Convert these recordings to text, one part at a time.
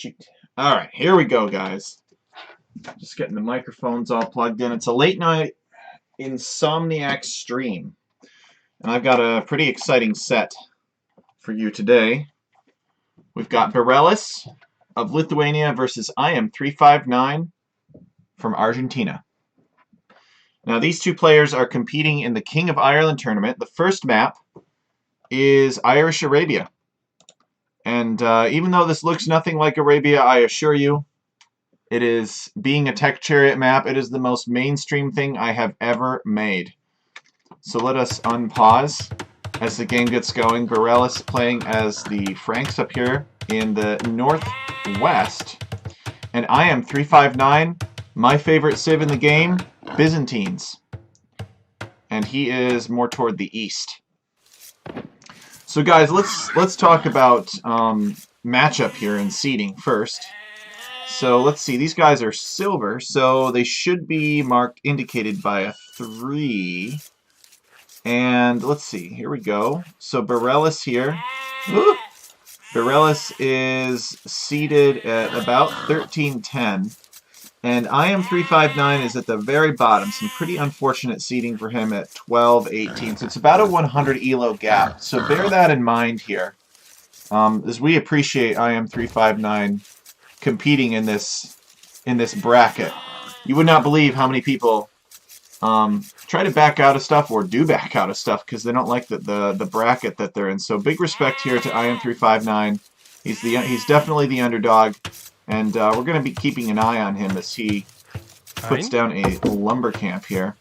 shoot. Alright, here we go, guys. Just getting the microphones all plugged in. It's a late night Insomniac stream. And I've got a pretty exciting set for you today. We've got Birelis of Lithuania versus IM359 from Argentina. Now, these two players are competing in the King of Ireland tournament. The first map is Irish Arabia. And even though this looks nothing like Arabia, I assure you, it is, being a tech chariot map, it is the most mainstream thing I have ever made. So let us unpause as the game gets going. Birelis playing as the Franks up here in the northwest. And IM359, my favorite civ in the game, Byzantines. And he is more toward the east. So guys, let's talk about matchup here and seeding first. So let's see, these guys are silver, so they should be indicated by a 3. And let's see, here we go. So Birelis here. Woo! Birelis is seated at about 1310. And IM359 is at the very bottom. Some pretty unfortunate seeding for him at 1218. So it's about a 100 elo gap. So bear that in mind here. As we appreciate IM359 competing in this bracket. You would not believe how many people try to back out of stuff or do back out of stuff because they don't like the bracket that they're in. So big respect here to IM359. He's definitely the underdog. And we're going to be keeping an eye on him as he puts down a lumber camp here.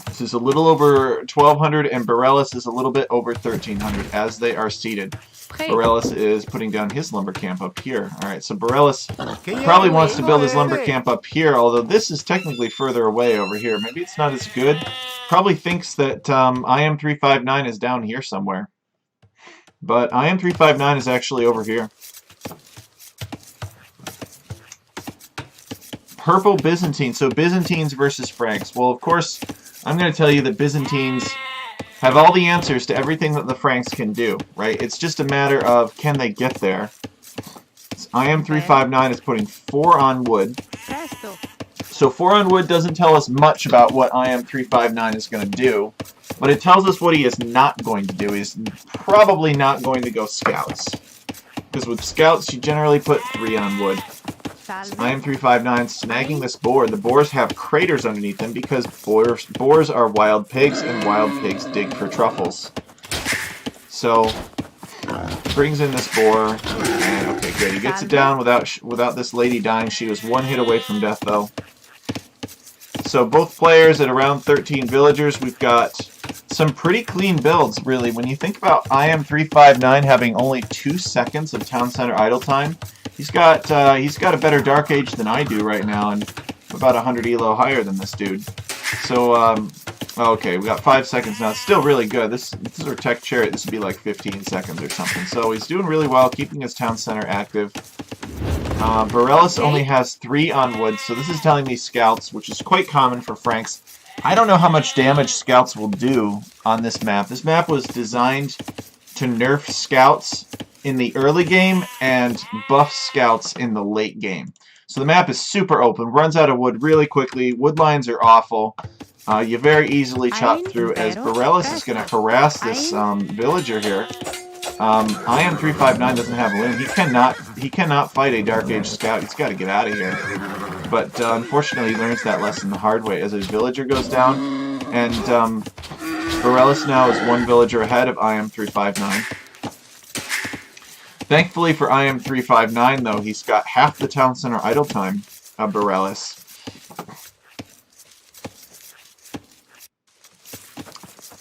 This is a little over 1,200, and Birelis is a little bit over 1,300 as they are seated. Birelis is putting down his lumber camp up here. All right, so Birelis probably wants to build his lumber camp up here, although this is technically further away over here. Maybe it's not as good. Probably thinks that IM359 is down here somewhere. But IM359 is actually over here. Purple Byzantine. So Byzantines versus Franks. Well, of course, I'm going to tell you that Byzantines have all the answers to everything that the Franks can do, right? It's just a matter of can they get there. So IM359 is putting 4 on wood. So 4 on wood doesn't tell us much about what IM359 is going to do, but it tells us what he is not going to do. He's probably not going to go scouts. Because with scouts, you generally put 3 on wood. IM359 snagging this boar. The boars have craters underneath them because boars are wild pigs, and wild pigs dig for truffles. So, brings in this boar, and okay, good. He gets it down without this lady dying. She was 1 hit away from death, though. So both players at around 13 villagers. We've got some pretty clean builds, really. When you think about IM359 having only 2 seconds of town center idle time, he's got a better Dark Age than I do right now, and about 100 elo higher than this dude. So, okay, we got 5 seconds now. It's still really good. This is our tech chariot. This would be like 15 seconds or something. So he's doing really well, keeping his town center active. Birelis only has 3 on wood, so this is telling me scouts, which is quite common for Franks. I don't know how much damage scouts will do on this map. This map was designed to nerf scouts in the early game and buff scouts in the late game. So the map is super open, runs out of wood really quickly. Wood lines are awful. You very easily chop through as Birelis is going to harass this villager here. IM359 doesn't have a loom. He cannot fight a Dark Age scout. He's got to get out of here. But unfortunately, he learns that lesson the hard way as his villager goes down. And Birelis now is 1 villager ahead of IM359. Thankfully for IM359, though, he's got half the town center idle time of Birelis.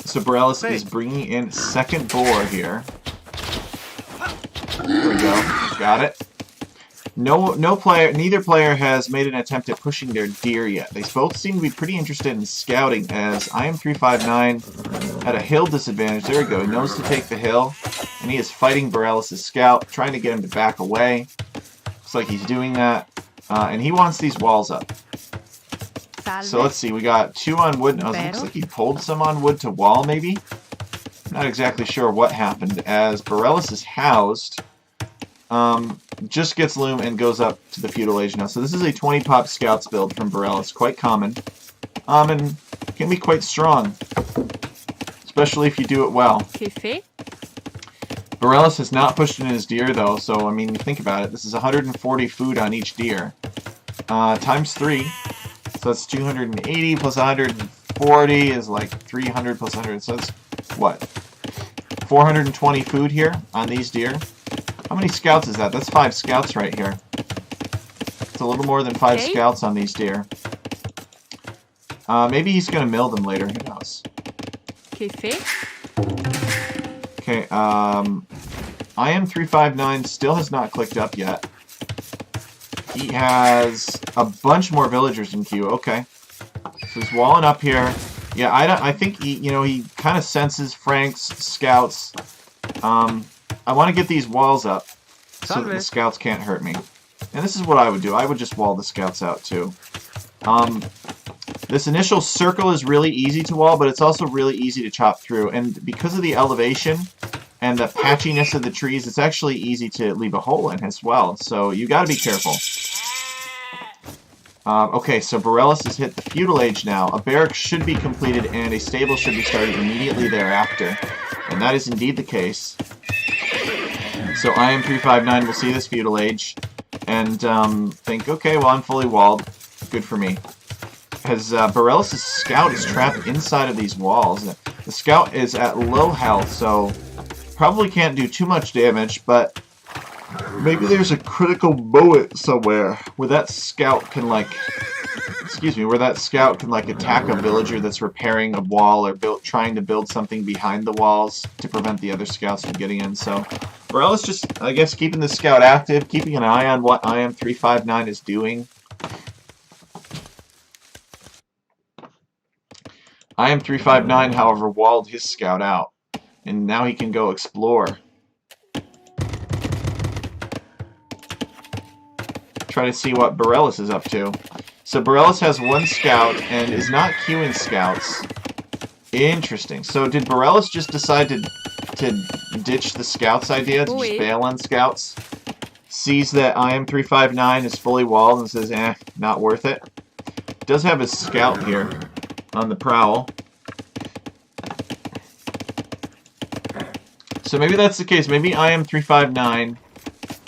So Birelis is bringing in second boar here. There we go. Got it. Neither player has made an attempt at pushing their deer yet. They both seem to be pretty interested in scouting as IM359 had a hill disadvantage. There we go. He knows to take the hill. And he is fighting Birelis' scout, trying to get him to back away. Looks like he's doing that. And he wants these walls up. So let's see, we got 2 on wood. Now, it looks like he pulled some on wood to wall, maybe? Not exactly sure what happened, as Birelis is housed. just gets loom and goes up to the feudal age now. So this is a 20 pop scouts build from Birelis, quite common, and can be quite strong, especially if you do it well. Birelis has not pushed in his deer though, so I mean, think about it. This is 140 food on each deer, times 3, so that's 280 plus 140 is like 300 plus 100. So that's what? 420 food here on these deer. How many scouts is that? That's 5 scouts right here. It's a little more than 5 scouts on these deer. Maybe he's going to mill them later. Who knows? Okay, IM359 still has not clicked up yet. He has a bunch more villagers in queue. Okay. So he's walling up here. Yeah, I think he, you know, he kind of senses Frank's scouts. I want to get these walls up so that the scouts can't hurt me. And this is what I would do. I would just wall the scouts out too. This initial circle is really easy to wall, but it's also really easy to chop through. And because of the elevation and the patchiness of the trees, it's actually easy to leave a hole in as well. So you got to be careful. Okay, so Birelis has hit the feudal age now. A barrack should be completed and a stable should be started immediately thereafter. And that is indeed the case. So IM359 will see this feudal age and think, okay, well, I'm fully walled. Good for me. Because Birelis' scout is trapped inside of these walls. The scout is at low health, so probably can't do too much damage, but maybe there's a critical moment somewhere where that scout can, like, attack a villager that's repairing a wall or trying to build something behind the walls to prevent the other scouts from getting in. So Birelis just, I guess, keeping the scout active, keeping an eye on what IM359 is doing. IM359, however, walled his scout out, and now he can go explore. Try to see what Birelis is up to. So Birelis has 1 scout and is not queuing scouts. Interesting. So did Birelis just decide to ditch the scouts idea, to just bail on scouts? Sees that IM359 is fully walled and says, eh, not worth it. Does have his scout here on the prowl. So maybe that's the case. Maybe IM359,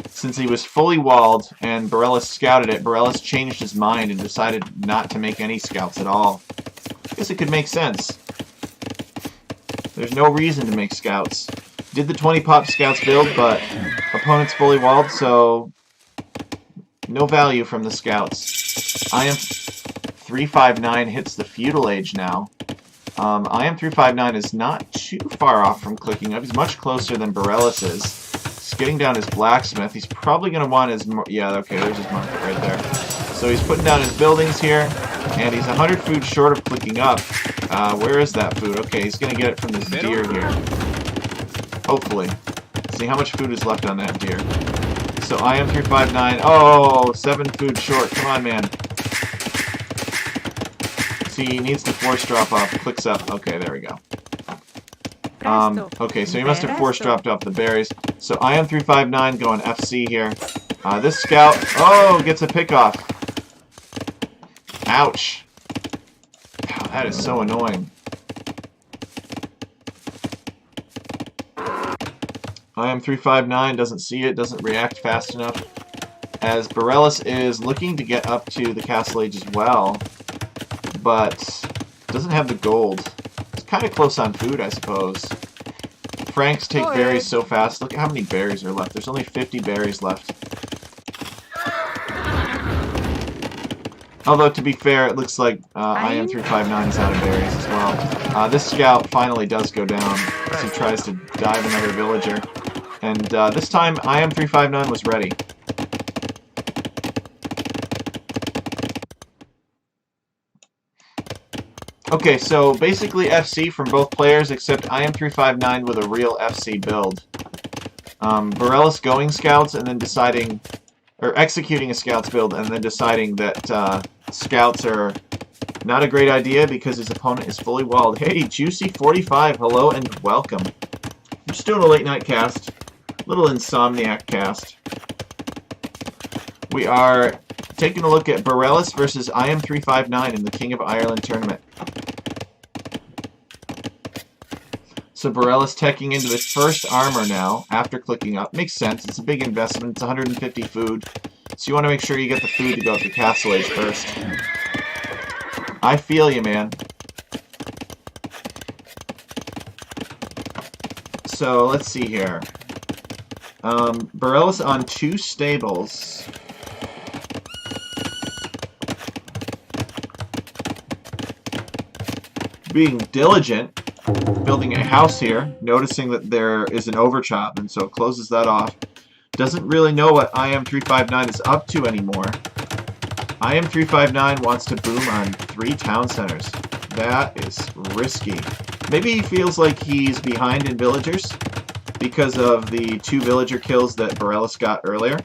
since he was fully walled and Birelis scouted it, Birelis changed his mind and decided not to make any scouts at all. I guess it could make sense. There's no reason to make scouts. Did the 20 pop scouts build, but opponent's fully walled, so no value from the scouts. IM359 hits the feudal age now. IM359 is not too far off from clicking up. He's much closer than Birelis is. He's getting down his blacksmith. He's probably going to want his... Yeah, okay, there's his market right there. So he's putting down his buildings here, and he's 100 food short of clicking up. Where is that food? Okay, he's going to get it from this deer here. Hopefully. Let's see how much food is left on that deer. So IM359... Oh, 7 food short. Come on, man. He needs to force drop off. Clicks up. Okay, there we go. Okay, so he must have force dropped off the berries. So IM359 going FC here. This scout, gets a pick off. Ouch. God, that is so annoying. IM359 doesn't see it, doesn't react fast enough. As Birelis is looking to get up to the castle age as well, but doesn't have the gold. It's kind of close on food, I suppose. Franks take berries so fast. Look at how many berries are left. There's only 50 berries left. Although, to be fair, it looks like IM359 is out of berries as well. This scout finally does go down as he tries to dive another villager. And this time, IM359 was ready. Okay, so basically FC from both players, except IM359 with a real FC build. Birelis going scouts and then deciding, or executing a scouts build and then deciding that scouts are not a great idea because his opponent is fully walled. Hey, Juicy45, hello and welcome. I'm just doing a late night cast. Little Insomniac cast. We are taking a look at Birelis versus IM359 in the King of Ireland tournament. So Birelis teching into his first armor now after clicking up. Makes sense. It's a big investment. It's 150 food. So you want to make sure you get the food to go up to Castle Age first. I feel you, man. So let's see here. Birelis on 2 stables. Being diligent. Building a house here, noticing that there is an overchop, and so closes that off. Doesn't really know what IM359 is up to anymore. IM359 wants to boom on 3 town centers. That is risky. Maybe he feels like he's behind in villagers because of the 2 villager kills that Birelis got earlier.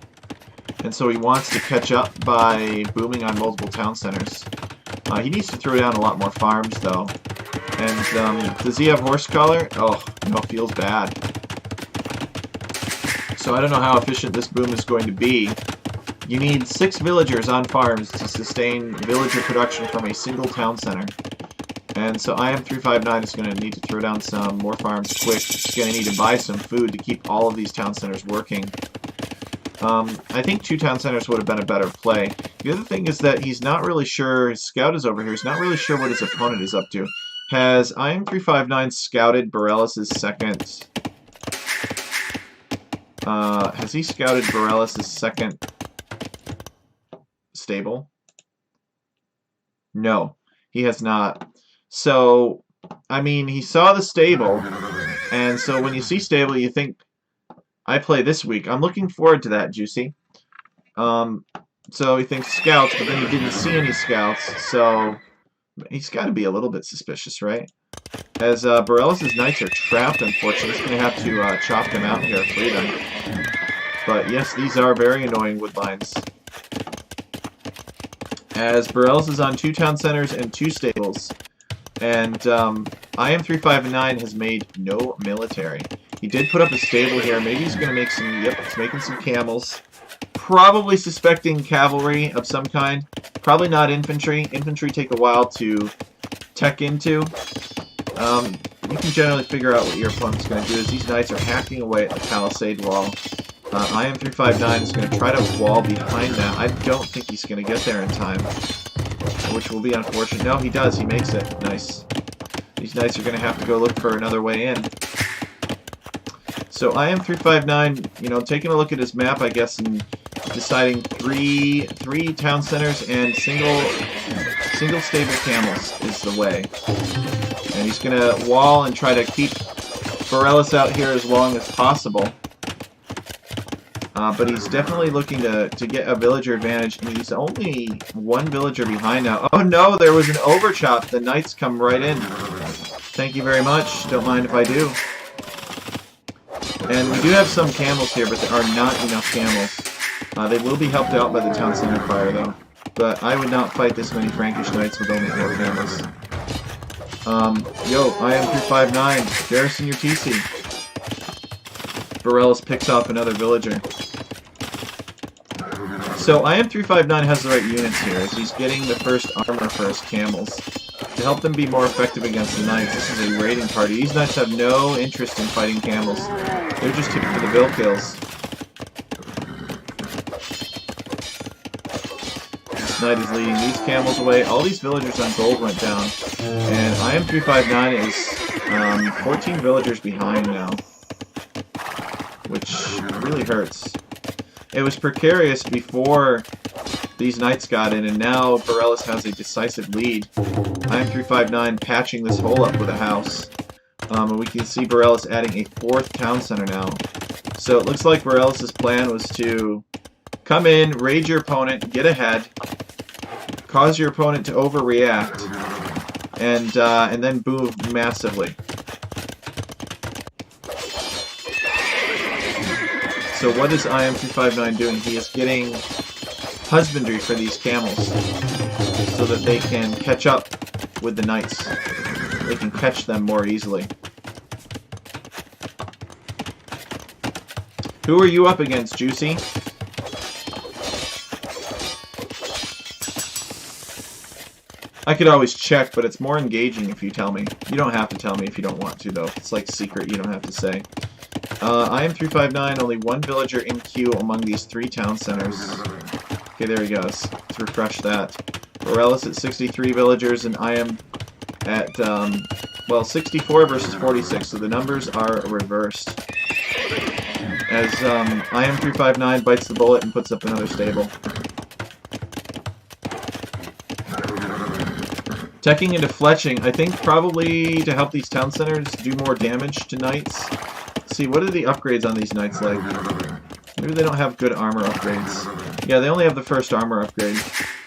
And so he wants to catch up by booming on multiple town centers. He needs to throw down a lot more farms, though. And does he have horse collar? Oh, no, feels bad. So I don't know how efficient this boom is going to be. You need 6 villagers on farms to sustain villager production from a single town center. And so IM359 is going to need to throw down some more farms quick. He's going to need to buy some food to keep all of these town centers working. I think 2 town centers would have been a better play. The other thing is that he's not really sure, his scout is over here, he's not really sure what his opponent is up to. Has IM359 scouted Birelis' second... has he scouted Birelis' second stable? No, he has not. So, I mean, he saw the stable, and so when you see stable, you think, I play this week. I'm looking forward to that, Juicy. So he thinks scouts, but then he didn't see any scouts, so... He's got to be a little bit suspicious, right? As Birelis' knights are trapped, unfortunately. He's going to have to chop them out here, free them. But yes, these are very annoying wood lines. As Birelis is on 2 town centers and 2 stables. And IM359 has made no military. He did put up a stable here. Maybe he's going to make some... Yep, he's making some camels. Probably suspecting cavalry of some kind. Probably not infantry. Infantry take a while to tech into. You can generally figure out what your opponent's going to do. As these knights are hacking away at the palisade wall. IM359 is going to try to wall behind that. I don't think he's going to get there in time, which will be unfortunate. No, he does. He makes it. Nice. These knights are going to have to go look for another way in. So IM359, you know, taking a look at his map, I guess, and deciding three town centers and single stable camels is the way. And he's going to wall and try to keep Birelis out here as long as possible. But he's definitely looking to get a villager advantage, and he's only 1 villager behind now. Oh no, there was an overchop. The knights come right in. Thank you very much. Don't mind if I do. And we do have some camels here, but there are not enough camels. They will be helped out by the town center fire, though. But I would not fight this many Frankish knights with only 4 camels. Yo, IM359, garrison your TC. Birelis picks off another villager. So IM359 has the right units here, as he's getting the first armor for his camels. To help them be more effective against the knights, this is a raiding party. These knights have no interest in fighting camels. They're just here for the bill kills. This knight is leading these camels away. All these villagers on gold went down. And IM359 is 14 villagers behind now, which really hurts. It was precarious before these knights got in, and now Birelis has a decisive lead. IM359 patching this hole up with a house. And we can see Birelis adding a 4th town center now. So it looks like Birelis' plan was to come in, raid your opponent, get ahead, cause your opponent to overreact, and then boom massively. So what is IM359 doing? He is getting husbandry for these camels so that they can catch up with the knights. They can catch them more easily. Who are you up against, Juicy? I could always check, but it's more engaging if you tell me. You don't have to tell me if you don't want to, though. It's like secret, you don't have to say. IM359, only one villager in queue among these 3 town centers. Okay, there he goes. Let's refresh that. Birelis at 63 villagers, and I am at, well, 64 versus 46, so the numbers are reversed. As IM359 bites the bullet and puts up another stable. Teching into fletching, I think probably to help these town centers do more damage to knights. Let's see, what are the upgrades on these knights like? Maybe they don't have good armor upgrades. Yeah, they only have the first armor upgrade.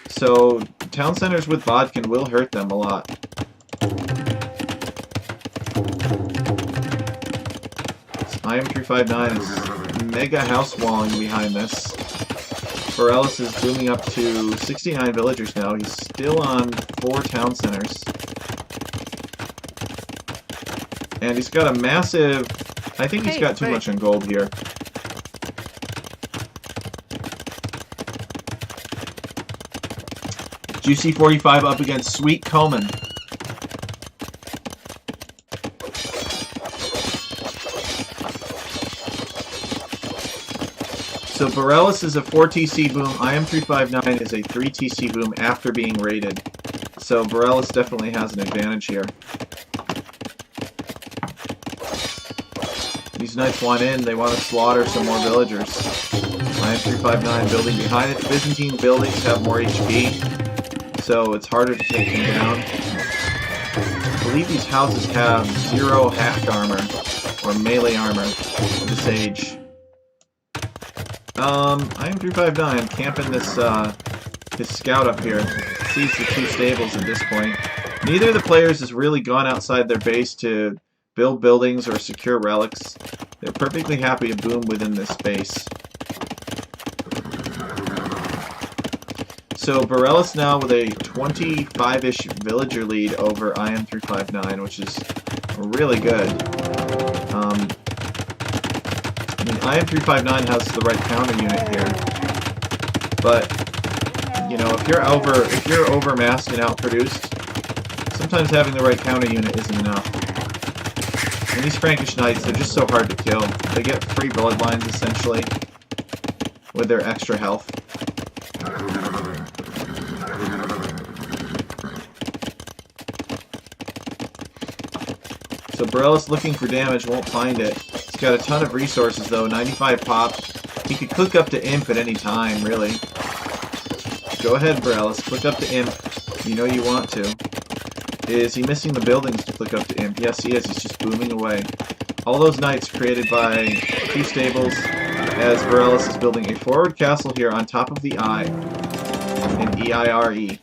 So, town centers with Bodkin will hurt them a lot. IM359 is mega house walling behind this. Birelis is booming up to 69 villagers now. He's still on 4 town centers. And he's got a massive... I think he's got too much in gold here. Juicy 45 up against Sweet Coleman. So Birelis is a 4 TC boom, IM359 is a 3 TC boom after being raided. So Birelis definitely has an advantage here. These knights want in, they want to slaughter some more villagers. IM359 building behind it. The Byzantine buildings have more HP, so it's harder to take them down. I believe these houses have 0 hack armor, or melee armor, at this age. IM359 camping this, his scout up here. Sees the 2 stables at this point. Neither of the players has really gone outside their base to build buildings or secure relics. They're perfectly happy to boom within this base. So Birelis now with a 25-ish villager lead over IM359, which is really good. I mean, IM359 has the right counter unit here, but you know, if you're overmassed and outproduced, sometimes having the right counter unit isn't enough. And these Frankish knights, they're just so hard to kill. They get free bloodlines essentially with their extra health. So Birelis looking for damage, won't find it. He's got a ton of resources though, 95 pop. He could click up to Imp at any time, really. Go ahead, Birelis, click up to Imp. You know you want to. Is he missing the buildings to click up to Imp? Yes, he is. He's just booming away. All those knights created by 2 stables, as Birelis is building a forward castle here on top of the I, in EIRE.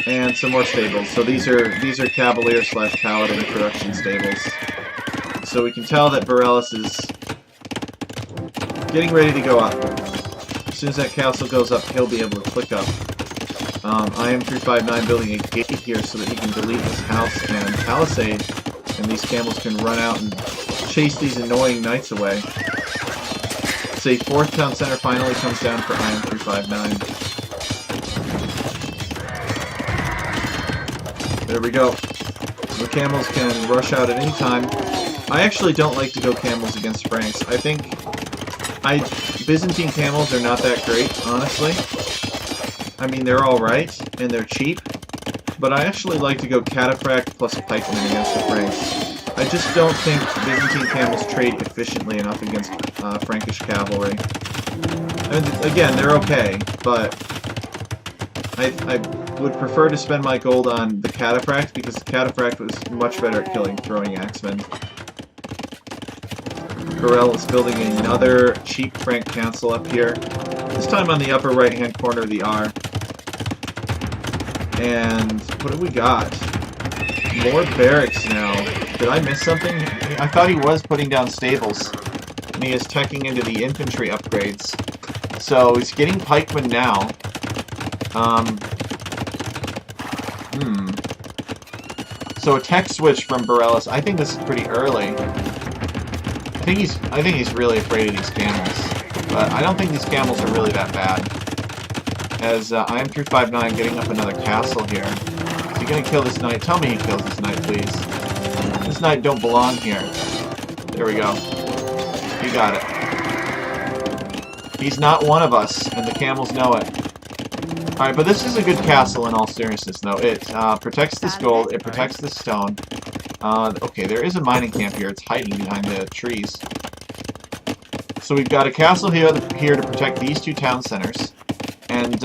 And some more stables. So these are Cavalier / Paladin production stables. So we can tell that Birelis is getting ready to go up. As soon as that castle goes up, he'll be able to click up. IM359 building a gate here so that he can delete his house and palisade, and these camels can run out and chase these annoying knights away. Say 4th town center finally comes down for IM359. There we go. The camels can rush out at any time. I actually don't like to go camels against Franks. I think Byzantine camels are not that great, honestly. I mean, they're alright, and they're cheap, but I actually like to go cataphract plus pikemen against the Franks. I just don't think Byzantine camels trade efficiently enough against Frankish cavalry. I mean, again, they're okay, but I would prefer to spend my gold on the cataphract, because the cataphract was much better at killing throwing axemen. Birelis is building another cheap Frank cancel up here, this time on the upper right-hand corner of the R. And what have we got? More barracks now. Did I miss something? I thought he was putting down stables, and he is teching into the infantry upgrades. So he's getting pikemen now. So a tech switch from Birelis. I think this is pretty early. I think he's really afraid of these camels. But I don't think these camels are really that bad. As IM359 getting up another castle here. Is he gonna kill this knight? Tell me he kills this knight, please. This knight don't belong here. There we go. He got it. He's not one of us, and the camels know it. Alright, but this is a good castle in all seriousness, though. It protects this gold, it protects this stone. Okay, there is a mining camp here. It's hiding behind the trees. So we've got a castle here to protect these two town centers. And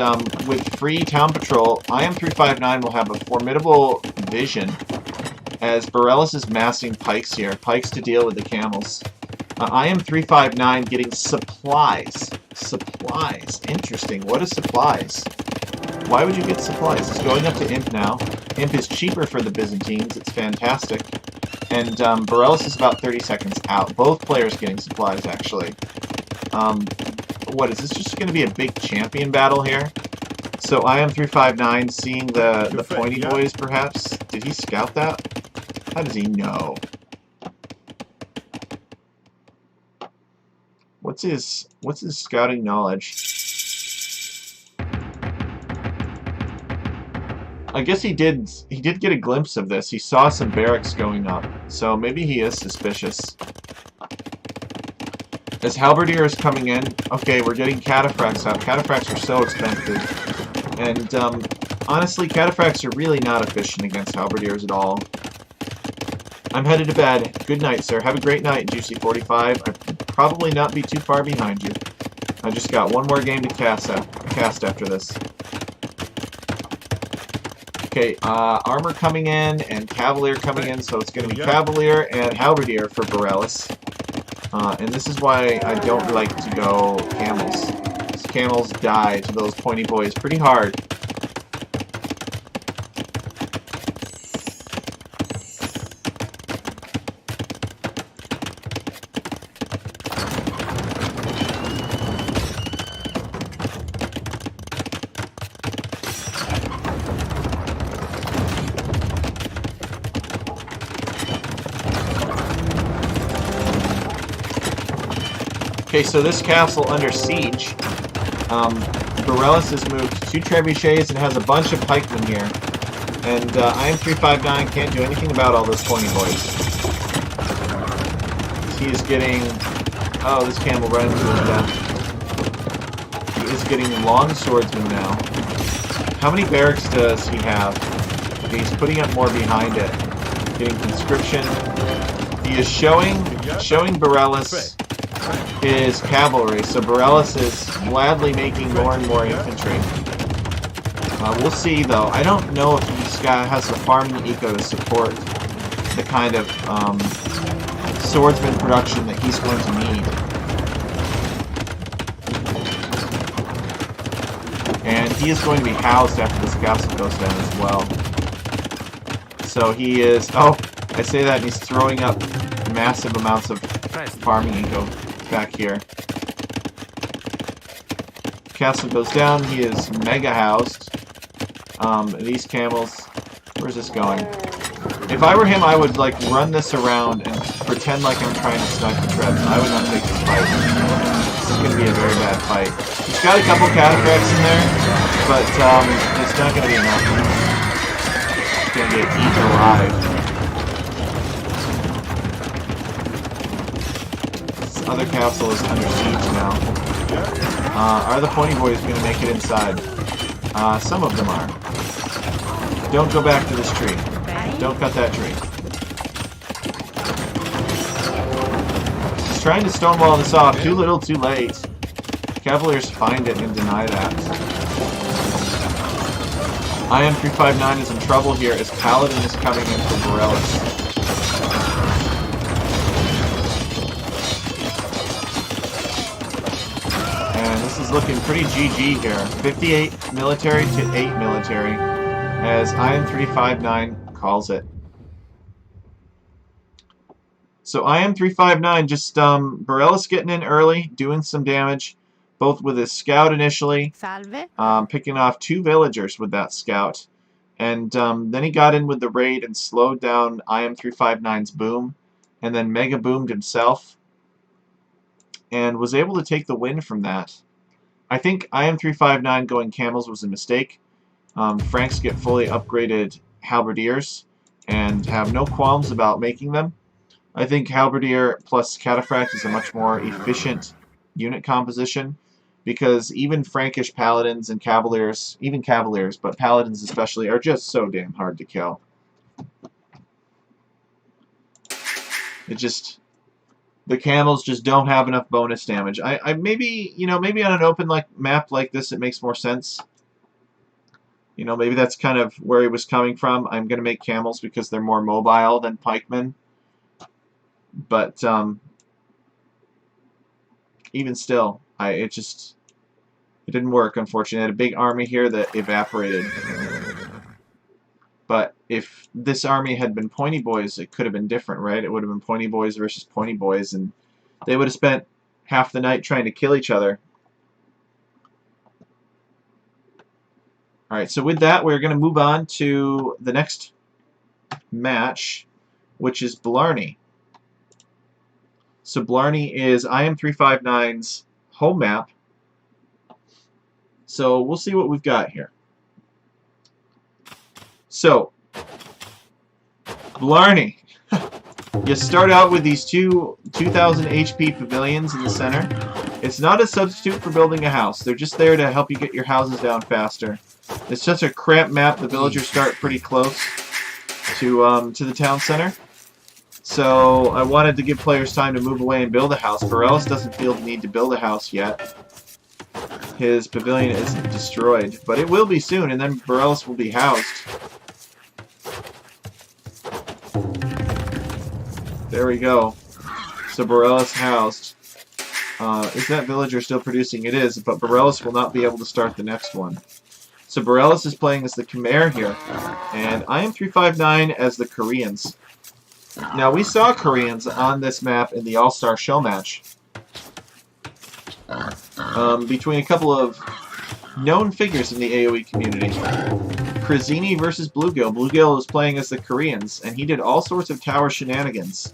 with free town patrol, IM359 will have a formidable vision as Birelis is massing pikes here. Pikes to deal with the camels. IM359 getting supplies. Supplies. Interesting. What is supplies? Why would you get supplies? It's going up to Imp now. Imp is cheaper for the Byzantines. It's fantastic. And Birelis is about 30 seconds out. Both players getting supplies, actually. What, is this just going to be a big champion battle here? So IM359 seeing the pointy boys, perhaps? Did he scout that? How does he know? What's his scouting knowledge? I guess he did get a glimpse of this. He saw some barracks going up, so maybe he is suspicious. As Halberdier is coming in, okay, we're getting cataphracts out. Cataphracts are so expensive, and honestly, cataphracts are really not efficient against halberdiers at all. I'm headed to bed. Good night, sir. Have a great night, Juicy45. I'll probably not be too far behind you. I just got one more game to cast after this. Okay, armor coming in and cavalier coming in, so it's going to be cavalier and halberdier for Birelis. And this is why I don't like to go camels. These camels die to those pointy boys pretty hard. Okay, so this castle under siege, Birelis has moved 2 trebuchets and has a bunch of pikemen here. And IM359 can't do anything about all those pointy boys. He is getting... Oh, this camel ran into his death. He is getting long swordsmen now. How many barracks does he have? He's putting up more behind it. Getting conscription. He is showing Birelis his cavalry, so Birelis is gladly making more and more infantry. We'll see, though. I don't know if this guy has the farming eco to support the kind of swordsman production that he's going to need. And he is going to be housed after this castle goes down as well. So he is... Oh, I say that and he's throwing up massive amounts of farming eco back here. Castle goes down. He is mega housed. These camels... Where's this going? If I were him, I would like run this around and pretend like I'm trying to snipe the treads. I would not take this fight. This is going to be a very bad fight. He's got a couple cataphracts in there, but it's not going to be enough. He's going to get eaten alive. This other castle is under siege now. Are the pointy boys going to make it inside? Some of them are. Don't go back to this tree. Don't cut that tree. He's trying to stonewall this off. Too little, too late. Cavaliers find it and deny that. IM359 is in trouble here as Paladin is coming in for Birelis. And this is looking pretty GG here. 58 military to 8 military, as IM359 calls it. So IM359 just Birelis getting in early, doing some damage, both with his scout initially, picking off 2 villagers with that scout, and then he got in with the raid and slowed down IM359's boom, and then mega boomed himself. and was able to take the win from that. I think IM359 going camels was a mistake. Franks get fully upgraded halberdiers and have no qualms about making them. I think halberdier plus cataphract is a much more efficient unit composition, because even Frankish paladins and cavaliers, even cavaliers, but paladins especially, are just so damn hard to kill. The camels just don't have enough bonus damage. I maybe, maybe on an open map like this it makes more sense. Maybe that's kind of where he was coming from. I'm going to make camels because they're more mobile than pikemen. But even still, it didn't work, unfortunately. I had a big army here that evaporated. But if this army had been pointy boys, it could have been different, right? It would have been pointy boys versus pointy boys, and they would have spent half the night trying to kill each other. Alright, so with that, we're going to move on to the next match, which is Blarney. So Blarney is IM359's home map. So we'll see what we've got here. So, Blarney. You start out with these 2,000 HP pavilions in the center. It's not a substitute for building a house. They're just there to help you get your houses down faster. It's such a cramped map, the villagers start pretty close to the town center. So I wanted to give players time to move away and build a house. Birelis doesn't feel the need to build a house yet. His pavilion isn't destroyed, but it will be soon, and then Birelis will be housed. There we go. So Birelis housed. Is that villager still producing? It is, but Birelis will not be able to start the next one. So Birelis is playing as the Khmer here, and IM359 as the Koreans. Now, we saw Koreans on this map in the All-Star Show match. Between a couple of known figures in the AoE community. Krazini versus Bluegill. Bluegill was playing as the Koreans, and he did all sorts of tower shenanigans.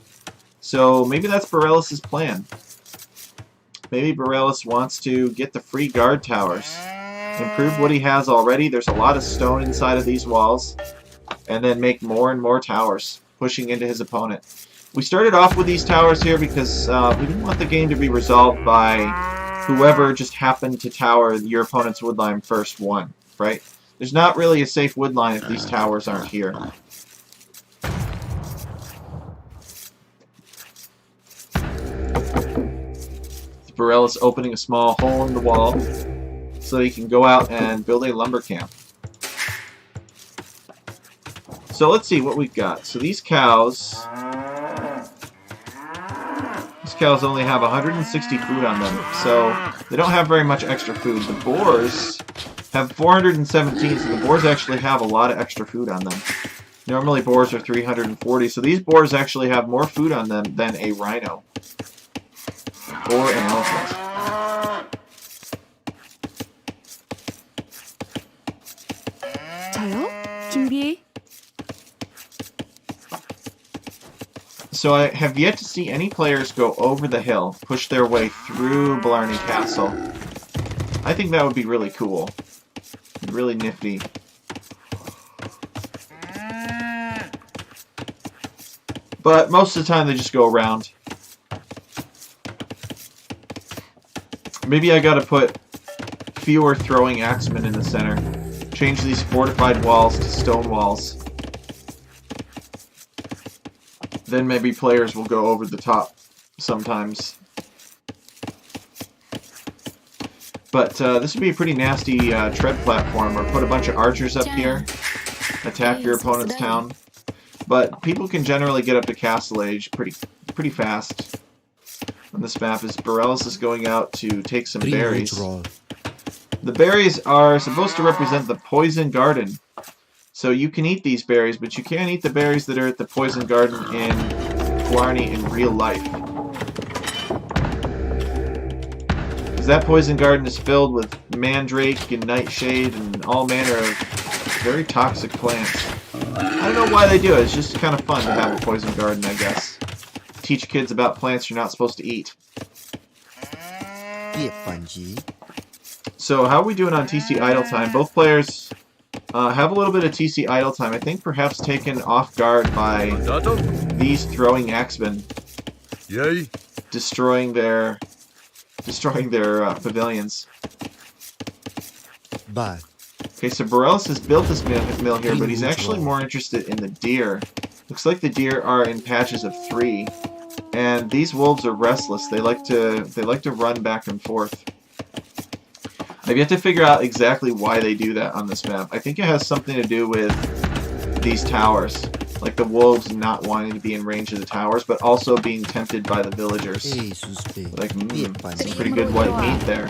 So maybe that's Birelis' plan. Maybe Birelis wants to get the free guard towers. Improve what he has already. There's a lot of stone inside of these walls. And then make more and more towers, pushing into his opponent. We started off with these towers here because we didn't want the game to be resolved by whoever just happened to tower your opponent's woodline first won, right? There's not really a safe woodline if these towers aren't here. Birelis opening a small hole in the wall so he can go out and build a lumber camp. So let's see what we've got. So these cows only have 160 food on them, so they don't have very much extra food. The boars have 417, so the boars actually have a lot of extra food on them. Normally boars are 340, so these boars actually have more food on them than a rhino or an elephant. 저요? 준비. So I have yet to see any players go over the hill, push their way through Blarney Castle. I think that would be really cool. Really nifty. But most of the time they just go around. Maybe I gotta put fewer throwing axemen in the center. Change these fortified walls to stone walls. Then maybe players will go over the top sometimes. But this would be a pretty nasty tread platform, or put a bunch of archers up here, attack your opponent's town. But people can generally get up to Castle Age pretty fast. On this map, as Birelis is going out to take some berries. The berries are supposed to represent the Poison Garden. So you can eat these berries, but you can't eat the berries that are at the Poison Garden in Blarney in real life. Because that Poison Garden is filled with mandrake and nightshade and all manner of very toxic plants. I don't know why they do it, it's just kind of fun to have a Poison Garden, I guess. Teach kids about plants you're not supposed to eat. So how are we doing on TC idle time? Both players have a little bit of TC idle time. I think perhaps taken off guard by these throwing axemen destroying their pavilions. Okay, so Birelis has built this mill here, but he's actually more interested in the deer. Looks like the deer are in patches of 3, and these wolves are restless. They like to run back and forth. I've yet to figure out exactly why they do that on this map. I think it has something to do with these towers, like the wolves not wanting to be in range of the towers, but also being tempted by the villagers. Like, some pretty good white meat there.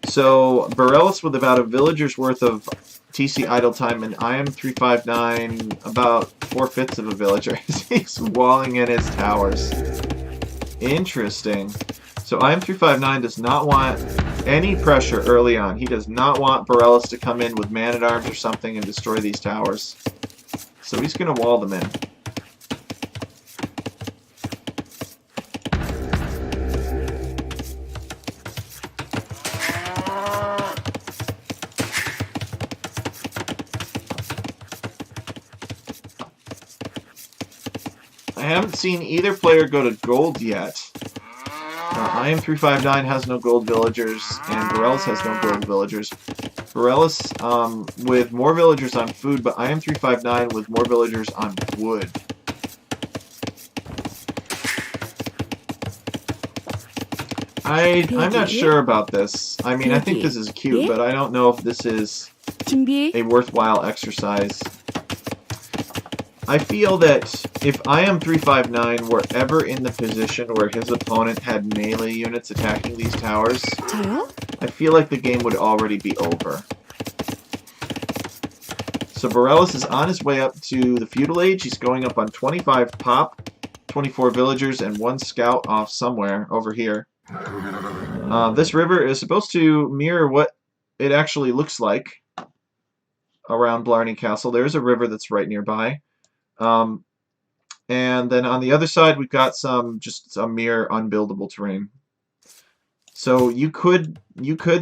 So, Birelis with about a villager's worth of TC idle time, and IM359 about 4/5 of a villager. He's walling in his towers. Interesting. So IM359 does not want any pressure early on. He does not want Birelis to come in with man-at-arms or something and destroy these towers. So he's going to wall them in. I haven't seen either player go to gold yet. IM359 has no gold villagers, and Birelis has no gold villagers. Birelis with more villagers on food, but IM359 with more villagers on wood. I'm not sure about this. I mean, I think this is cute, but I don't know if this is a worthwhile exercise. I feel that if IM359 were ever in the position where his opponent had melee units attacking these towers, I feel like the game would already be over. So Birelis is on his way up to the feudal age. He's going up on 25 pop, 24 villagers, and 1 scout off somewhere over here. This river is supposed to mirror what it actually looks like around Blarney Castle. There's a river that's right nearby. And then on the other side, we've got just a mere unbuildable terrain. So you could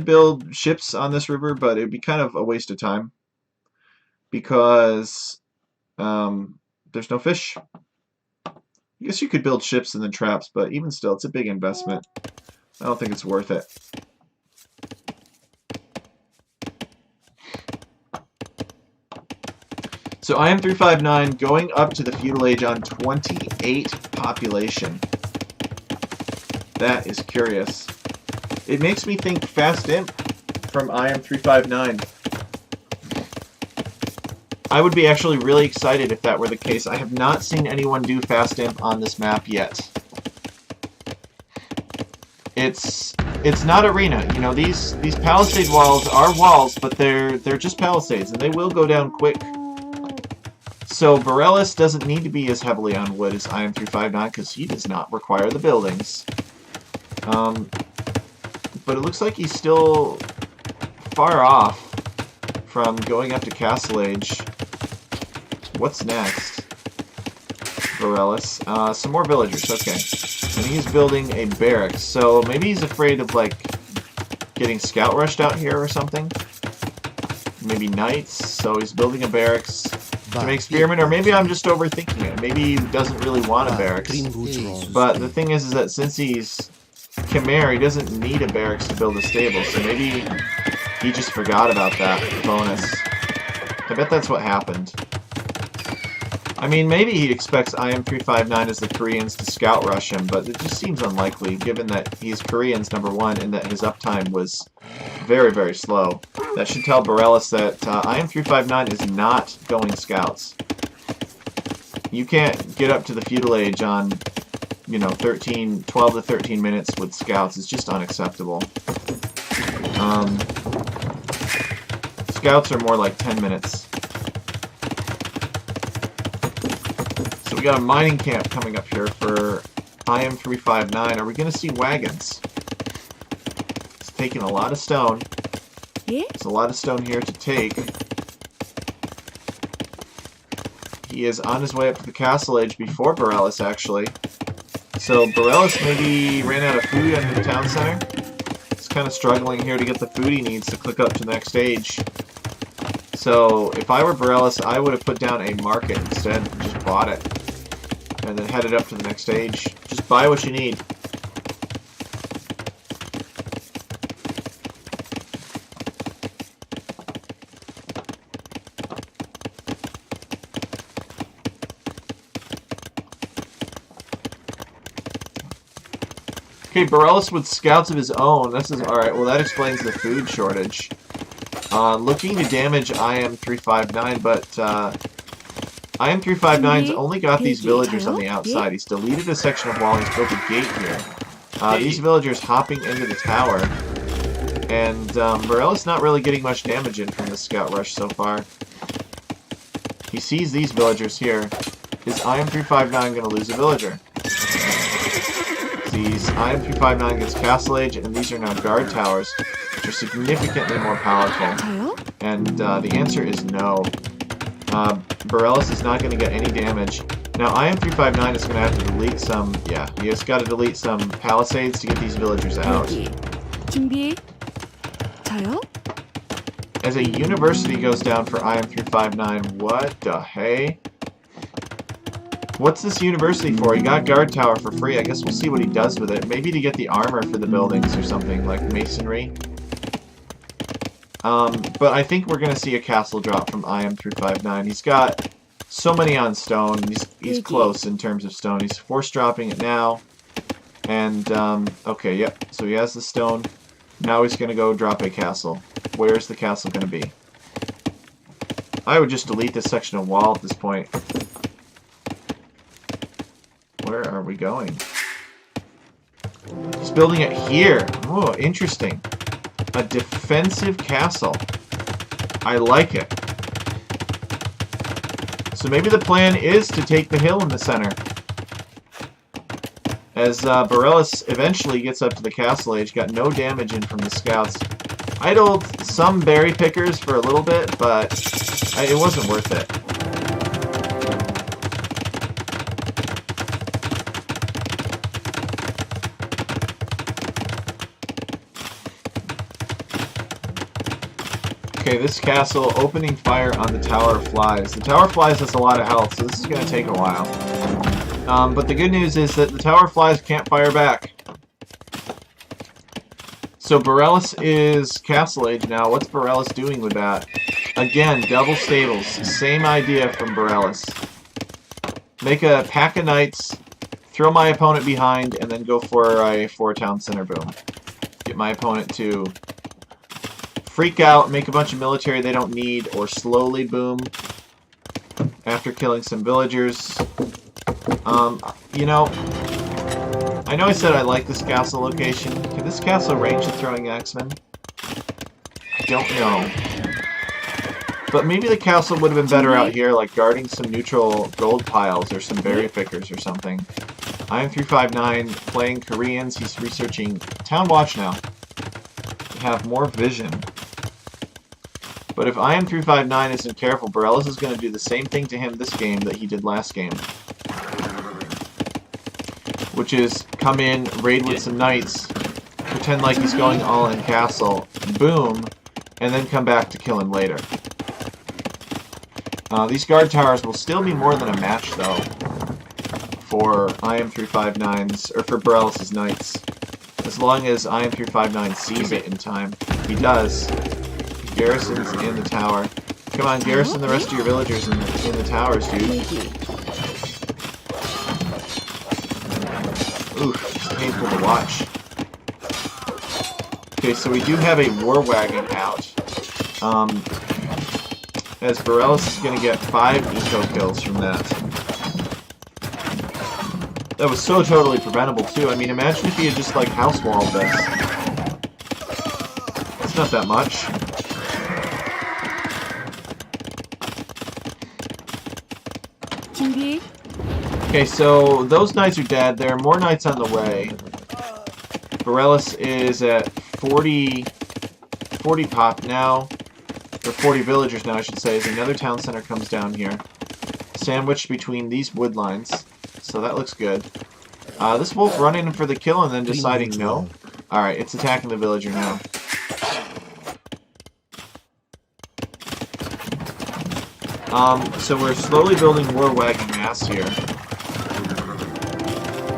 build ships on this river, but it'd be kind of a waste of time because there's no fish. I guess you could build ships and then traps, but even still, it's a big investment. I don't think it's worth it. So IM359 going up to the feudal age on 28 population. That is curious. It makes me think Fast Imp from IM359. I would be actually really excited if that were the case. I have not seen anyone do Fast Imp on this map yet. It's not arena. You know, these palisade walls are walls, but they're just palisades, and they will go down quick. So Birelis doesn't need to be as heavily on wood as IM359 because he does not require the buildings. But it looks like he's still far off from going up to Castle Age. What's next? Birelis. Some more villagers, okay. And he's building a barracks, so maybe he's afraid of, like, getting scout rushed out here or something. Maybe knights, so he's building a barracks to make spearmen, or maybe I'm just overthinking it. Maybe he doesn't really want a barracks. But the thing is that since he's Khmer, he doesn't need a barracks to build a stable, so maybe he just forgot about that bonus. I bet that's what happened. I mean, maybe he expects IM359 as the Koreans to scout rush him, but it just seems unlikely, given that he's Koreans, #1, and that his uptime was very, very slow. That should tell Birelis that IM359 is not going scouts. You can't get up to the feudal age on, you know, 12 to 13 minutes with scouts. It's just unacceptable. Scouts are more like 10 minutes. So we got a mining camp coming up here for IM359. Are we going to see wagons? It's taking a lot of stone. There's a lot of stone here to take. He is on his way up to the Castle Age before Birelis, actually. So Birelis maybe ran out of food under the town center. He's kind of struggling here to get the food he needs to click up to the next stage. So if I were Birelis, I would have put down a market instead, just bought it, and then headed up to the next stage. Just buy what you need. Okay, Birelis with scouts of his own. This is alright. Well, that explains the food shortage. Looking to damage IM359, but IM359's only got these villagers on the outside. He's deleted a section of wall. He's built a gate here. These villagers hopping into the tower. And Birelis not really getting much damage in from the scout rush so far. He sees these villagers here. Is IM359 going to lose a villager? These IM359 gets Castle Age, and these are now guard towers, which are significantly more powerful. And the answer is no. Birelis is not going to get any damage. Now IM359 is going to have to delete some, yeah, he has got to delete some palisades to get these villagers out. As a university goes down for IM359, what the hey? What's this university for? He got guard tower for free. I guess we'll see what he does with it. Maybe to get the armor for the buildings or something, like masonry. But I think we're going to see a castle drop from IM359. He's got so many on stone. He's close in terms of stone. He's force dropping it now. And, okay, yep. So he has the stone. Now he's going to go drop a castle. Where's the castle going to be? I would just delete this section of wall at this point. Where are we going? He's building it here. Oh, interesting. A defensive castle. I like it. So maybe the plan is to take the hill in the center. As Birelis eventually gets up to the castle age, got no damage in from the scouts. Idled some berry pickers for a little bit, but it wasn't worth it. Okay, this castle opening fire on the Tower of Flies. The Tower of Flies has a lot of health, so this is going to take a while. But the good news is that the Tower of Flies can't fire back. So Birelis is Castle Age now. What's Birelis doing with that? Again, double stables. Same idea from Birelis. Make a pack of knights, throw my opponent behind, and then go for a 4-town center boom. Get my opponent to freak out, make a bunch of military they don't need, or slowly boom after killing some villagers. You know I said I like this castle location. Can this castle range the throwing axemen? I don't know. But maybe the castle would have been better out here, like guarding some neutral gold piles or some berry pickers or something. IM359 playing Koreans. He's researching Town Watch now. Have more vision. But if IM359 isn't careful, Birelis is going to do the same thing to him this game that he did last game. Which is come in, raid with some knights, pretend like he's going all-in castle, boom, and then come back to kill him later. These guard towers will still be more than a match, though, for IM359's, or for Birelis' knights. As long as IM359 sees it in time. He does. Garrison's in the tower. Come on, garrison the rest of your villagers in the towers, dude. Oof, it's painful to watch. Okay, so we do have a war wagon out. As Birelis is going to get 5 eco kills from that. That was so totally preventable, too. I mean, imagine if he had just, like, house-walled this. It's not that much. Okay, so those knights are dead. There are more knights on the way. Birelis is at 40 pop now. Or 40 villagers now, I should say, as another town center comes down here. Sandwiched between these wood lines. So that looks good. This wolf running for the kill and then deciding no. Alright, it's attacking the villager now. So we're slowly building War Wagon mass here.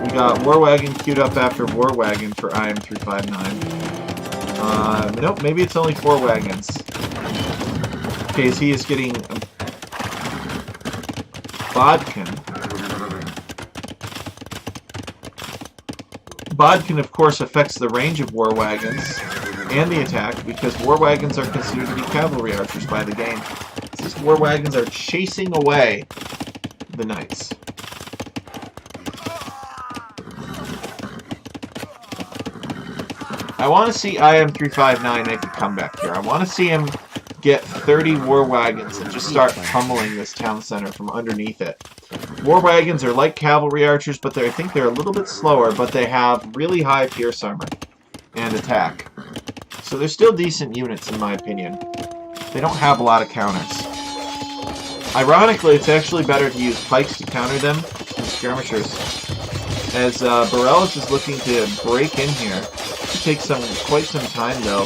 We got War Wagon queued up after War Wagon for IM359. Nope, maybe it's only 4 wagons. Okay, he is getting Bodkin. Bodkin, of course, affects the range of War Wagons and the attack because War Wagons are considered to be cavalry archers by the game. These War Wagons are chasing away the knights. I want to see IM359 make a comeback here. I want to see him get 30 War Wagons and just start pummeling this town center from underneath it. War Wagons are like cavalry archers, but I think they're a little bit slower, but they have really high pierce armor and attack. So they're still decent units in my opinion. They don't have a lot of counters. Ironically, it's actually better to use pikes to counter them than skirmishers. As Birelis is looking to break in here. It takes quite some time though.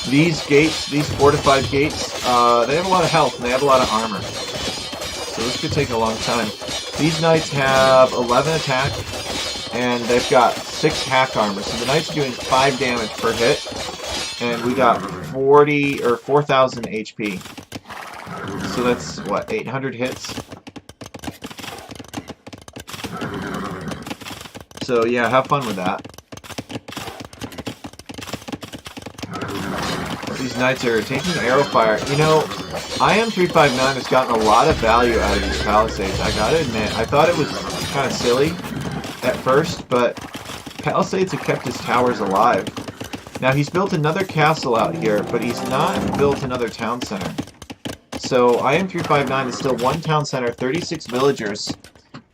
These gates, these fortified gates, they have a lot of health and they have a lot of armor. So this could take a long time. These knights have 11 attack and they've got 6 hack armor. So the knights are doing 5 damage per hit. And we got 40 or 4,000 HP. So that's what, 800 hits? So yeah, have fun with that. These knights are taking arrow fire. You know, IM359 has gotten a lot of value out of these palisades, I gotta admit. I thought it was kind of silly at first, but palisades have kept his towers alive. Now he's built another castle out here, but he's not built another town center. So IM359 is still 1 town center, 36 villagers.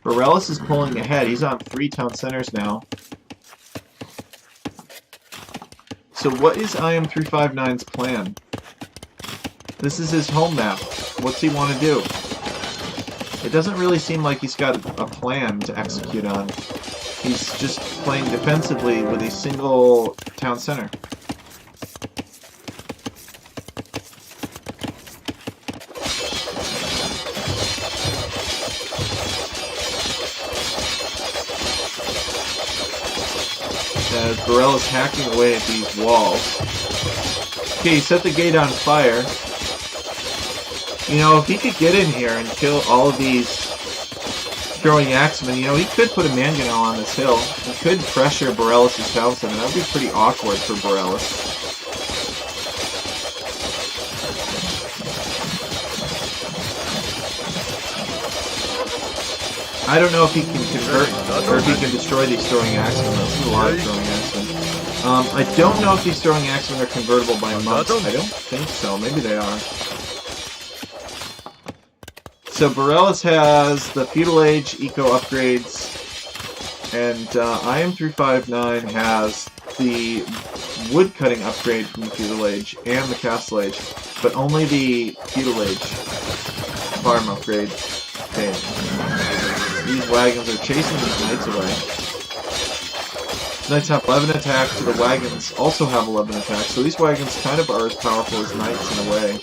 Birelis is pulling ahead. He's on 3 town centers now. So what is IM359's plan? This is his home map. What's he want to do? It doesn't really seem like he's got a plan to execute on. He's just playing defensively with a single town center. As Birelis hacking away at these walls. Okay, he set the gate on fire. You know, if he could get in here and kill all of these throwing axemen, you know, he could put a man gun on this hill. He could pressure Birelis' town center. That would be pretty awkward for Birelis. I don't know if he can convert, or if he can destroy these throwing axemen. This is a lot of throwing axemen. I don't know if these throwing axemen are convertible by months. I don't think so. Maybe they are. So Birelis has the Feudal Age eco upgrades, and IM359 has the wood cutting upgrade from the Feudal Age and the Castle Age, but only the Feudal Age farm upgrade. Okay. These wagons are chasing these knights away. Knights have 11 attack, so the wagons also have 11 attack, so these wagons kind of are as powerful as knights in a way.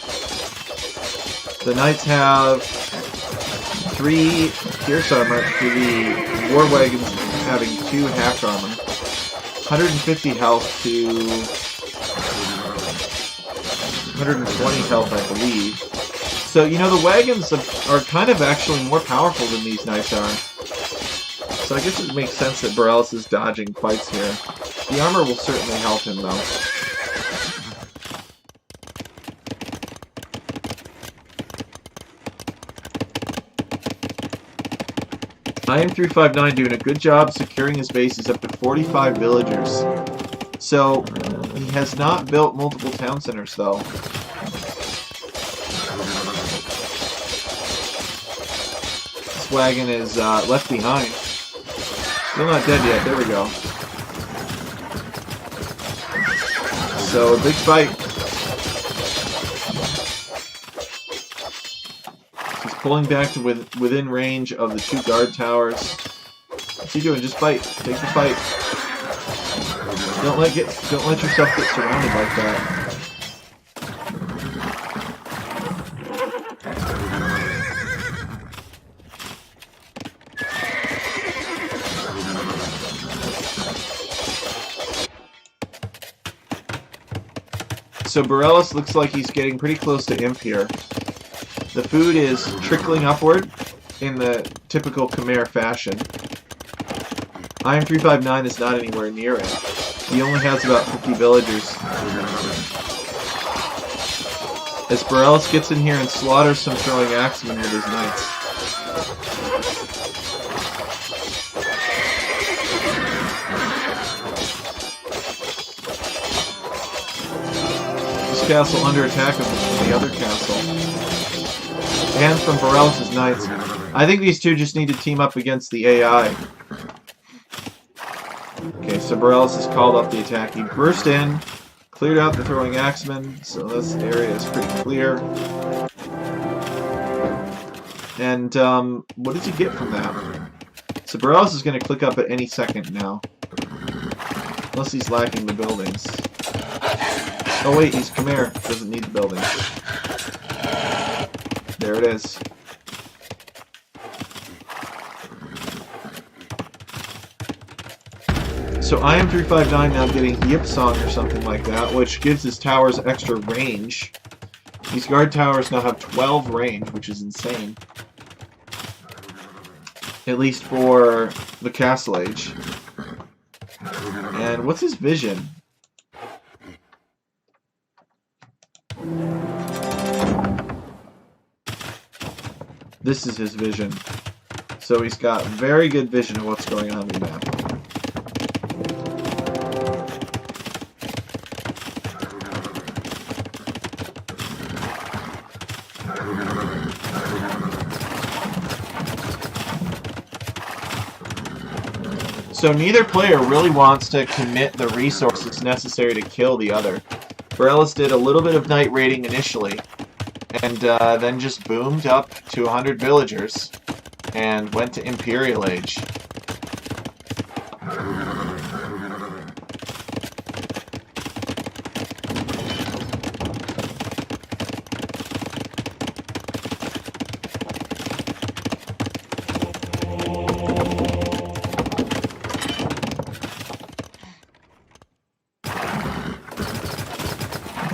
The knights have 3 pierce armor, to the war wagons having 2 hack armor. 150 health to 120 health, I believe. So, you know, the wagons are kind of actually more powerful than these knights are. So I guess it makes sense that Birelis is dodging fights here. The armor will certainly help him, though. IM359 doing a good job securing his bases up to 45 villagers. So, he has not built multiple town centers, though. This wagon is left behind. Still not dead yet. There we go. So, a big fight. He's pulling back to within range of the 2 guard towers. What's he doing? Just fight. Take the fight. Don't let yourself get surrounded like that. So Birelis looks like he's getting pretty close to Imp here. The food is trickling upward in the typical Khmer fashion. IM359 is not anywhere near it. He only has about 50 villagers. As Birelis gets in here and slaughters some throwing axemen with his knights. Castle under attack from the other castle. And from Birelis' knights. I think these two just need to team up against the AI. Okay, so Birelis has called up the attack. He burst in, cleared out the throwing axemen, so this area is pretty clear. And what does he get from that? So Birelis is going to click up at any second now. Unless he's lacking the buildings. Oh wait, he's Khmer. Doesn't need the buildings. There it is. So IM359 now getting Yip Song or something like that, which gives his towers extra range. These guard towers now have 12 range, which is insane. At least for the Castle Age. And what's his vision? This is his vision. So he's got very good vision of what's going on in the map. So neither player really wants to commit the resources necessary to kill the other. Birelis did a little bit of night raiding initially, and then just boomed up to 100 villagers and went to Imperial Age.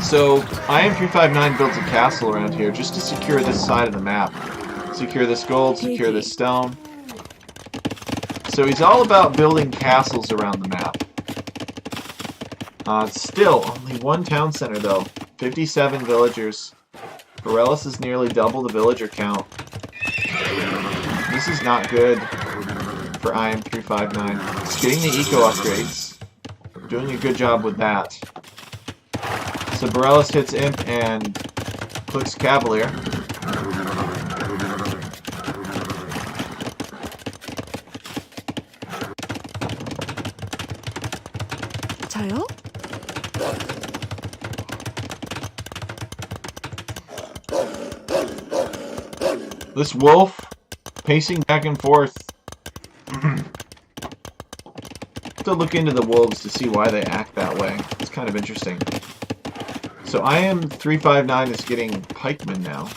So, IM359 builds a castle around here just to secure this side of the map. Secure this gold, secure this stone. So he's all about building castles around the map. Still, only one town center though. 57 villagers. Birelis is nearly double the villager count. This is not good for IM359. It's getting the eco upgrades. Doing a good job with that. So Birelis hits Imp and clicks Cavalier. 저요? This wolf, pacing back and forth. To look into the wolves to see why they act that way. It's kind of interesting. So IM359 is getting pikemen now.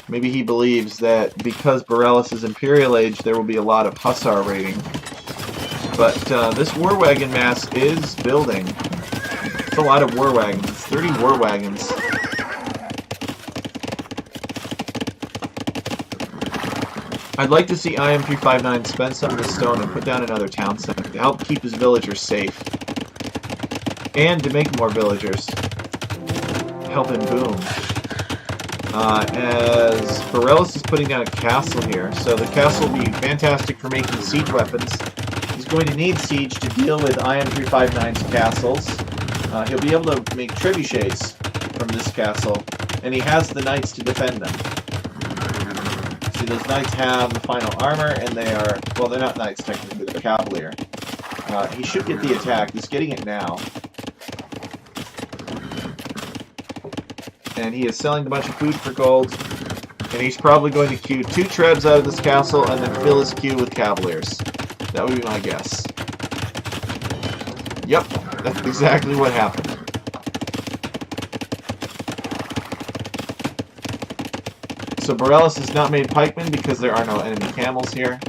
Maybe he believes that because Birelis is Imperial Age, there will be a lot of Hussar raiding. But this war wagon mass is building. It's a lot of war wagons. It's 30 war wagons. I'd like to see IM359 spend some of the stone and put down another town center to help keep his villagers safe. And to make more villagers. Help him boom. As Birelis is putting down a castle here, so the castle will be fantastic for making siege weapons. He's going to need siege to deal with IM359's castles. He'll be able to make trebuchets from this castle, and he has the knights to defend them. See, those knights have the final armor, and they are, well, they're not knights technically, they're cavalier. He should get the attack. He's getting it now. And he is selling a bunch of food for gold, and he's probably going to queue 2 trebs out of this castle and then fill his queue with cavaliers. That would be my guess. Yep, that's exactly what happened. So Birelis has not made pikemen because there are no enemy camels here.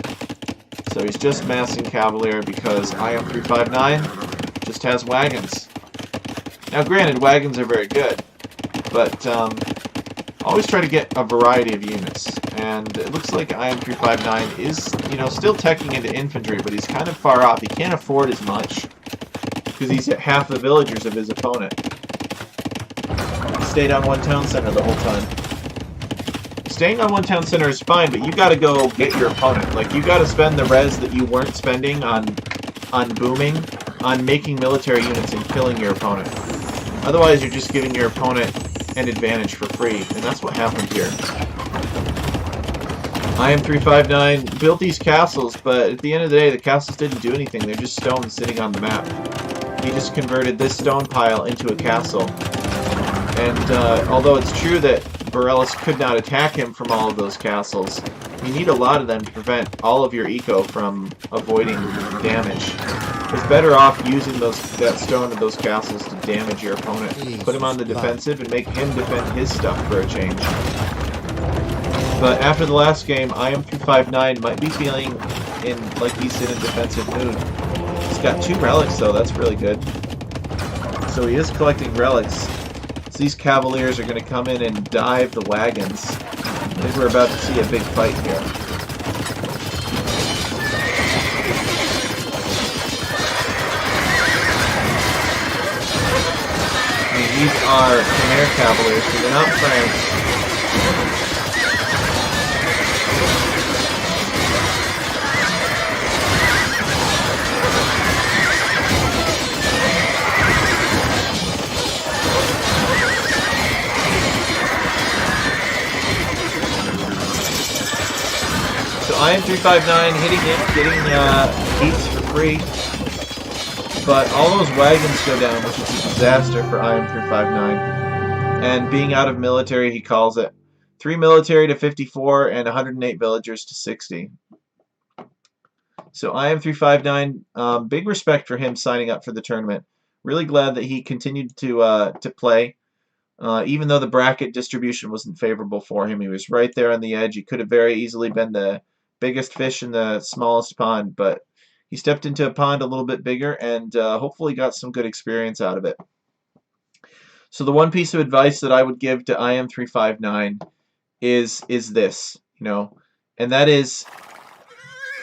So he's just massing Cavalier because IM359 just has wagons. Now granted, wagons are very good, but always try to get a variety of units. And it looks like IM359 is, you know, still teching into infantry, but he's kind of far off. He can't afford as much because he's at half the villagers of his opponent. He stayed on one town center the whole time. Staying on one town center is fine, but you gotta go get your opponent. Like, you gotta spend the res that you weren't spending on booming, on making military units and killing your opponent. Otherwise, you're just giving your opponent an advantage for free, and that's what happened here. IM359 built these castles, but at the end of the day, the castles didn't do anything. They're just stones sitting on the map. He just converted this stone pile into a castle. And although it's true that Birelis could not attack him from all of those castles, you need a lot of them to prevent all of your eco from avoiding damage. It's better off using that stone of those castles to damage your opponent. Put him on the defensive and make him defend his stuff for a change. But after the last game, IM359 might be feeling like he's in a defensive mood. He's got 2 relics though, that's really good. So he is collecting relics. So these Cavaliers are going to come in and dive the wagons. I think we're about to see a big fight here. I mean, these are Khmer Cavaliers, so they're not French. IM359 hitting it, getting heats for free, but all those wagons go down, which is a disaster for IM359. And being out of military, he calls it 3 military to 54 and 108 villagers to 60. So IM359, big respect for him signing up for the tournament. Really glad that he continued to play. Even though the bracket distribution wasn't favorable for him, he was right there on the edge. He could have very easily been the biggest fish in the smallest pond, but he stepped into a pond a little bit bigger and hopefully got some good experience out of it. So the one piece of advice that I would give to IM359 is this, you know, and that is,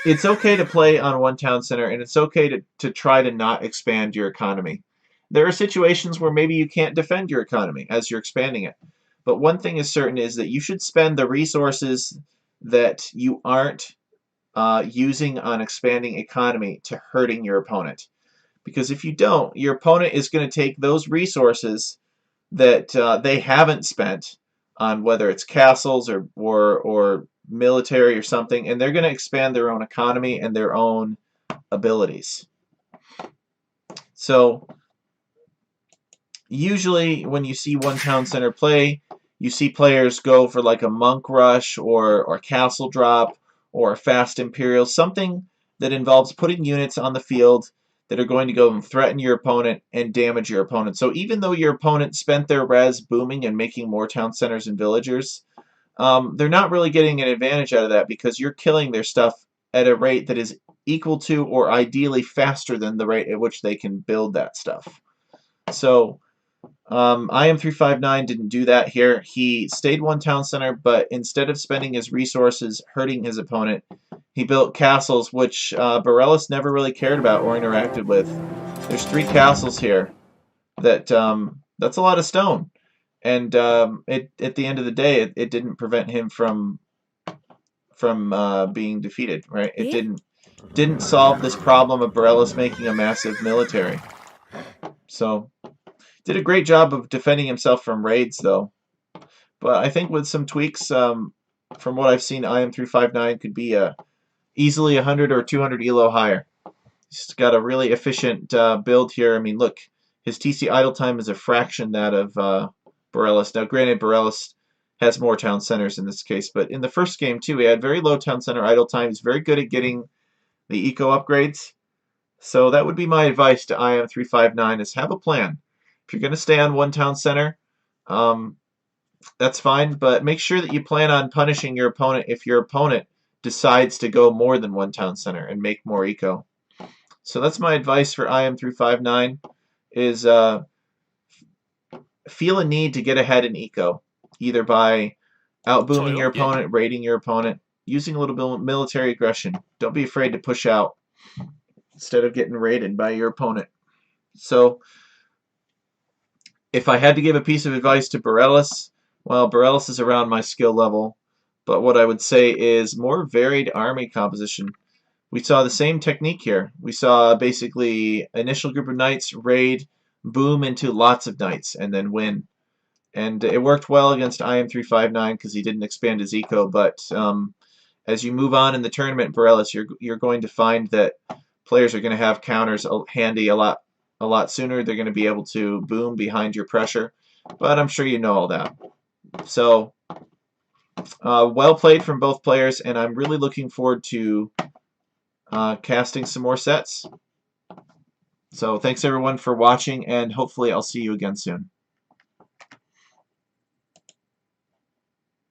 it's okay to play on one town center, and it's okay to try to not expand your economy. There are situations where maybe you can't defend your economy as you're expanding it. But one thing is certain is that you should spend the resources that you aren't using on expanding economy to hurting your opponent. Because if you don't, your opponent is going to take those resources that they haven't spent on whether it's castles or military or something, and they're going to expand their own economy and their own abilities. So usually when you see one town center play, you see players go for like a monk rush or castle drop or a fast imperial, something that involves putting units on the field that are going to go and threaten your opponent and damage your opponent. So even though your opponent spent their res booming and making more town centers and villagers, they're not really getting an advantage out of that because you're killing their stuff at a rate that is equal to or ideally faster than the rate at which they can build that stuff. So IM359 didn't do that here. He stayed one town center, but instead of spending his resources hurting his opponent, he built castles, which Birelis never really cared about or interacted with. There's 3 castles here. That's a lot of stone, and at the end of the day, it didn't prevent him from being defeated. Right? It didn't solve this problem of Birelis making a massive military. So did a great job of defending himself from raids, though. But I think with some tweaks, from what I've seen, IM359 could be easily 100 or 200 elo higher. He's got a really efficient build here. I mean, look, his TC idle time is a fraction that of Birelis. Now, granted, Birelis has more town centers in this case, but in the first game, too, he had very low town center idle time. He's very good at getting the eco upgrades. So that would be my advice to IM359 is have a plan. If you're going to stay on one town center, that's fine, but make sure that you plan on punishing your opponent if your opponent decides to go more than one town center and make more eco. So that's my advice for IM359 is feel a need to get ahead in eco, either by outbooming your opponent, raiding your opponent, using a little bit of military aggression. Don't be afraid to push out instead of getting raided by your opponent. So if I had to give a piece of advice to Birelis, well, Birelis is around my skill level, but what I would say is more varied army composition. We saw the same technique here. We saw basically initial group of knights raid, boom into lots of knights, and then win. And it worked well against IM359 because he didn't expand his eco, but as you move on in the tournament, Birelis, you're going to find that players are going to have counters handy a lot sooner. They're going to be able to boom behind your pressure, but I'm sure you know all that. So well played from both players, and I'm really looking forward to casting some more sets. So thanks everyone for watching, and hopefully I'll see you again soon.